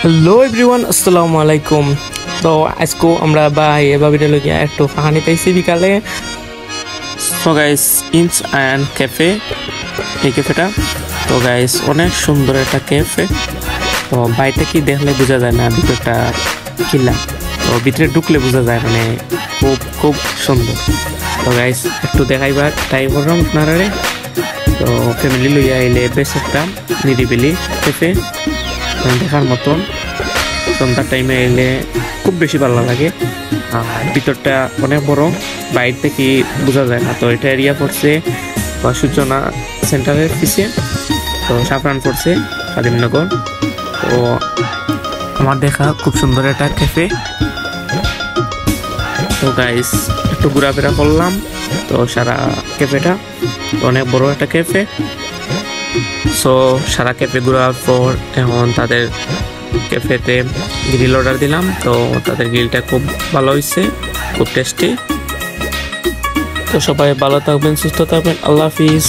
Hello everyone, আসসালামু আলাইকুম। তো আজকে আমরা এভাবে লগিয়া একটু ফাহানি পাইছি বিকালে। So guys, ins and cafe, এই ক্যাফেটা তো গাইস অনেক সুন্দর একটা ক্যাফে। তো বাইরে কি দেখলে বোঝা যায় না ভিতরটা কিলা, তো ভিতরে ঢুকলে বোঝা যায়, মানে খুব খুব সুন্দর। তো গাইস একটু দেখাইবার ট্রাই করলাম আপনারা। তো ফ্যামিলি লইয়া আইলে বেশ একটা নিরিবিলি ক্যাফে দেখার মতন। সন্ধ্যার টাইমে এলে খুব বেশি ভালো লাগে। আর ভিতরটা অনেক বড়, বাইরে থেকে বোঝা যায় না। তো এটা এরিয়া পড়ছে সূচনা সেন্টারের পিছিয়ে, তো সাফরান পড়ছে কাদিমনগর। তো আমার দেখা খুব সুন্দর একটা ক্যাফে। তো গাইস একটু ঘোরাফেরা করলাম। তো সারা ক্যাফেটা অনেক বড় একটা ক্যাফে। সো সারা ক্যাফে ঘোরার পর এখন তাদের ক্যাফেতে গ্রিল অর্ডার দিলাম। তো তাদের গ্রিলটা খুব ভালো হয়েছে, খুব টেস্টি। তো সবাই ভালো থাকবেন, সুস্থ থাকবেন। আল্লাহ হাফিজ।